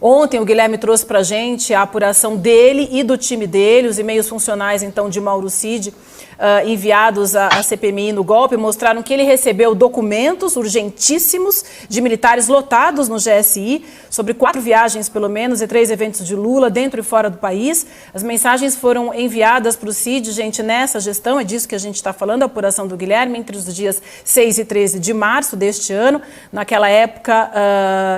Ontem o Guilherme trouxe para a gente a apuração dele e do time dele, os e-mails funcionais então de Mauro Cid, enviados à CPMI no golpe, mostraram que ele recebeu documentos urgentíssimos de militares lotados no GSI, sobre 4 viagens pelo menos e 3 eventos de Lula dentro e fora do país. As mensagens foram enviadas para o Cid, gente, nessa gestão, é disso que a gente está falando, a apuração do Guilherme, entre os dias 6 e 13 de março deste ano. Naquela época,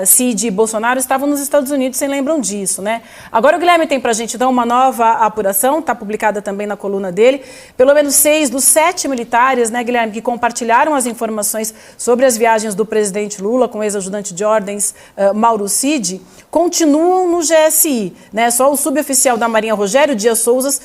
Cid e Bolsonaro estavam nos Estados Unidos, vocês lembram disso, né? Agora o Guilherme tem para a gente dar uma nova apuração, está publicada também na coluna dele, pelo menos 6 dos 7 militares, né, Guilherme, que compartilharam as informações sobre as viagens do presidente Lula com o ex-ajudante de ordens Mauro Cid, continuam no GSI, né? Só o suboficial da Marinha Rogério Dias Souza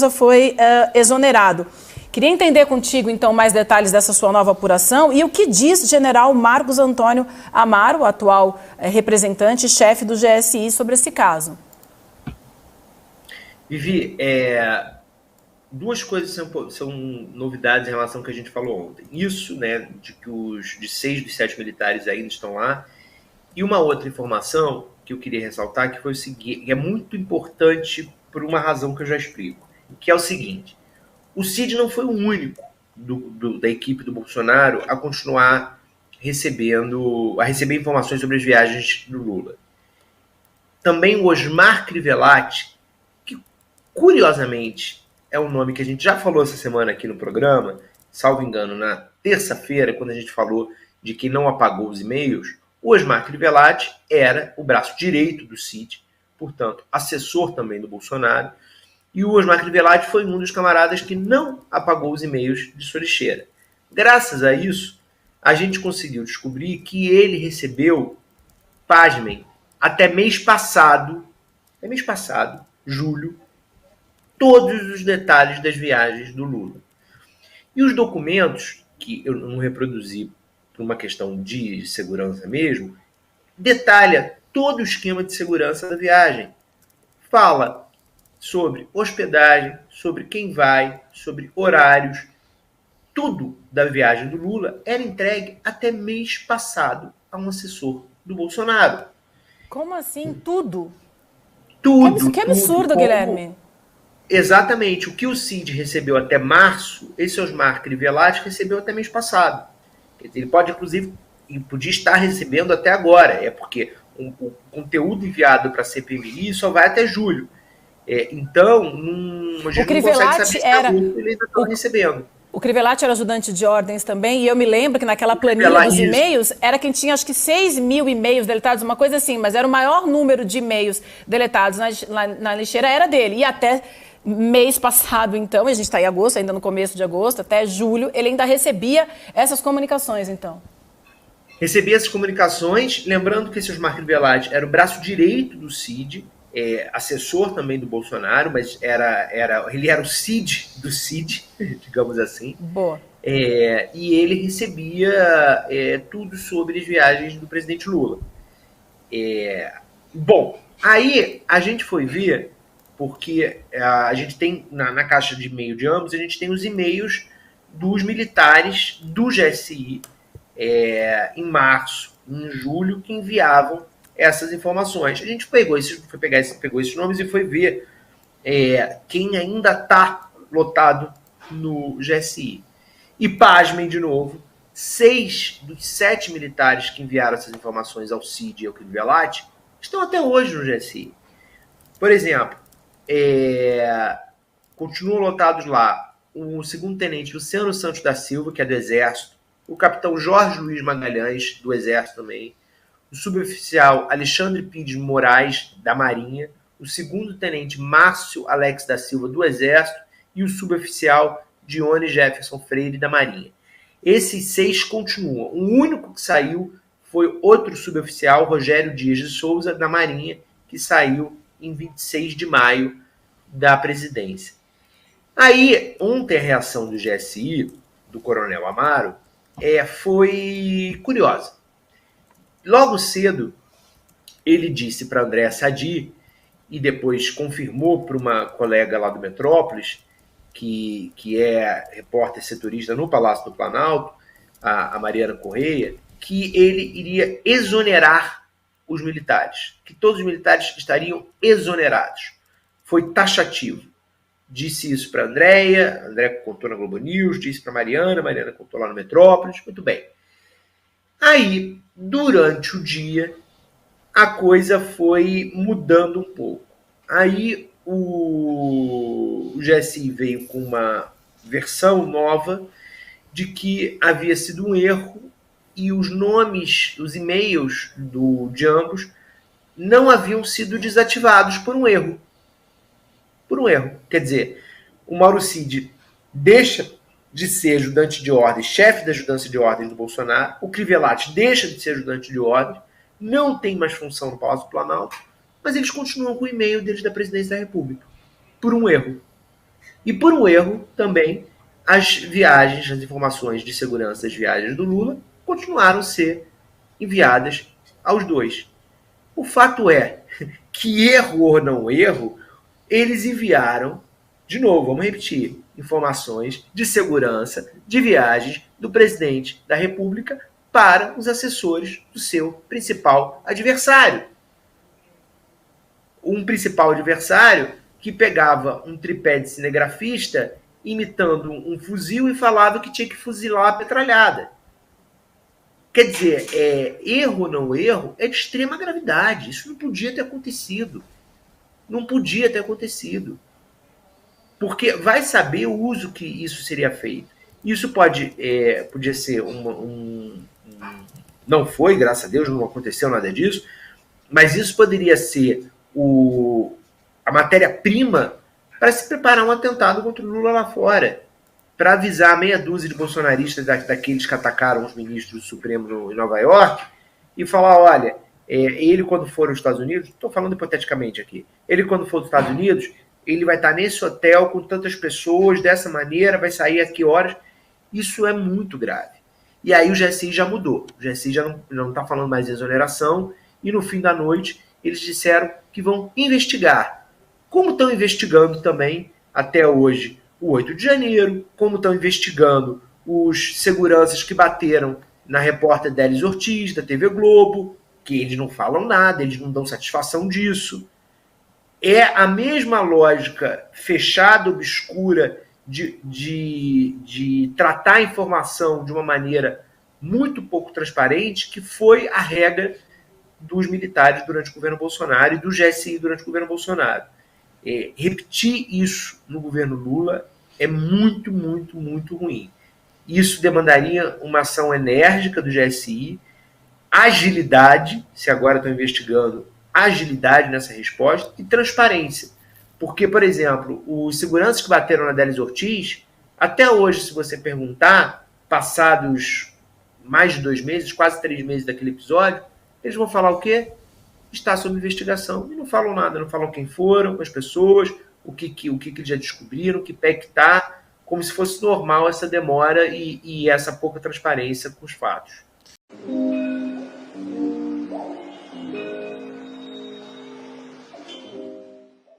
foi exonerado. Queria entender contigo, então, mais detalhes dessa sua nova apuração e o que diz general Marcos Antônio Amaro, atual representante e chefe do GSI, sobre esse caso. Vivi, duas coisas são novidades em relação ao que a gente falou ontem. Isso, né, de que de 6 dos 7 militares ainda estão lá. E uma outra informação que eu queria ressaltar, que foi o seguinte, que é muito importante por uma razão que eu já explico, que é o seguinte: o Cid não foi o único da equipe do Bolsonaro a continuar a receber informações sobre as viagens do Lula. Também o Osmar Crivellati, que curiosamente é um nome que a gente já falou essa semana aqui no programa, salvo engano, na terça-feira, quando a gente falou de quem não apagou os e-mails, o Osmar Crivellati era o braço direito do Cid, portanto, assessor também do Bolsonaro, e o Osmar Crivellati foi um dos camaradas que não apagou os e-mails de sua lixeira. Graças a isso, a gente conseguiu descobrir que ele recebeu, pasmem, até mês passado, julho, todos os detalhes das viagens do Lula. E os documentos, que eu não reproduzi por uma questão de segurança mesmo, detalha todo o esquema de segurança da viagem. Fala sobre hospedagem, sobre quem vai, sobre horários. Tudo da viagem do Lula era entregue até mês passado a um assessor do Bolsonaro. Como assim? Tudo? Tudo. Que absurdo, Guilherme. Exatamente. O que o Cid recebeu até março, esse Osmar Crivellati recebeu até mês passado. Ele pode, inclusive, podia estar recebendo até agora. É porque o conteúdo enviado para a CPMI só vai até julho. Então, a gente não consegue saber se ele ainda está recebendo. O Crivellati era ajudante de ordens também, e eu me lembro que naquela planilha dos e-mails, era quem tinha acho que 6 mil e-mails deletados, uma coisa assim, mas era o maior número de e-mails deletados na lixeira era dele. E até mês passado, então, a gente está em agosto, ainda no começo de agosto, até julho, ele ainda recebia essas comunicações, então. Recebia essas comunicações, lembrando que esse Osmar Crivellati era o braço direito do Cid, assessor também do Bolsonaro, mas ele era o Cid do Cid, digamos assim. Boa. E ele recebia tudo sobre as viagens do presidente Lula. Bom, aí a gente foi ver, porque a gente tem, na caixa de e-mail de ambos, a gente tem os e-mails dos militares do GSI em março, em julho, que enviavam essas informações. A gente pegou esses nomes e foi ver quem ainda está lotado no GSI. E pasmem de novo, 6 dos 7 militares que enviaram essas informações ao Cid e ao Crivellati estão até hoje no GSI. Por exemplo, continuam lotados lá o segundo-tenente Luciano Santos da Silva, que é do Exército, o capitão Jorge Luiz Magalhães, do Exército também, o suboficial Alexandre Pires Moraes, da Marinha, o segundo-tenente Márcio Alex da Silva, do Exército, e o suboficial Dione Jefferson Freire, da Marinha. Esses 6 continuam. O único que saiu foi outro suboficial, Rogério Dias de Souza, da Marinha, que saiu em 26 de maio da presidência. Aí, ontem a reação do GSI, do coronel Amaro, foi curiosa. Logo cedo, ele disse para Andréa Sadi, e depois confirmou para uma colega lá do Metrópolis, que é repórter setorista no Palácio do Planalto, a Mariana Correia, que ele iria exonerar os militares, que todos os militares estariam exonerados. Foi taxativo. Disse isso para a Andréia contou na Globo News, disse para a Mariana contou lá no Metrópolis, muito bem. Aí, durante o dia, a coisa foi mudando um pouco. Aí o GSI veio com uma versão nova de que havia sido um erro e os nomes, os e-mails de ambos não haviam sido desativados por um erro. Por um erro. Quer dizer, o Mauro Cid deixa de ser ajudante de ordem, chefe da ajudância de ordem do Bolsonaro, o Crivellati deixa de ser ajudante de ordem, não tem mais função no Palácio do Planalto, mas eles continuam com o e-mail deles da Presidência da República. Por um erro. E por um erro também, as viagens, as informações de segurança das viagens do Lula continuaram a ser enviadas aos dois. O fato é que, erro ou não erro, eles enviaram, de novo, vamos repetir, informações de segurança de viagens do presidente da República para os assessores do seu principal adversário. Um principal adversário que pegava um tripé de cinegrafista imitando um fuzil e falava que tinha que fuzilar a petralhada. Quer dizer, erro ou não erro, é de extrema gravidade. Isso não podia ter acontecido. Não podia ter acontecido. Porque vai saber o uso que isso seria feito. Isso podia ser não foi, graças a Deus, não aconteceu nada disso, mas isso poderia ser a matéria-prima para se preparar um atentado contra o Lula lá fora, para avisar meia dúzia de bolsonaristas daqueles que atacaram os ministros do Supremo em Nova York e falar, olha, ele quando for aos Estados Unidos, estou falando hipoteticamente aqui, ele quando for aos Estados Unidos, ele vai estar nesse hotel com tantas pessoas, dessa maneira, vai sair a que horas. Isso é muito grave. E aí o GSI já mudou. O GSI já não está falando mais de exoneração e no fim da noite eles disseram que vão investigar. Como estão investigando também, até hoje, o 8 de janeiro, como estão investigando os seguranças que bateram na repórter Délis Ortiz, da TV Globo, que eles não falam nada, eles não dão satisfação disso. É a mesma lógica fechada, obscura, de tratar a informação de uma maneira muito pouco transparente, que foi a regra dos militares durante o governo Bolsonaro e do GSI durante o governo Bolsonaro. Repetir isso no governo Lula é muito, muito, muito ruim. Isso demandaria uma ação enérgica do GSI, agilidade, se agora estão investigando, agilidade nessa resposta e transparência. Porque, por exemplo, os seguranças que bateram na Délis Ortiz, até hoje, se você perguntar, passados mais de 2 meses, quase 3 meses daquele episódio, eles vão falar o quê? Está sob investigação. E não falam nada, não falam quem foram, as pessoas, o que eles já descobriram, que pé que está, como se fosse normal essa demora e essa pouca transparência com os fatos.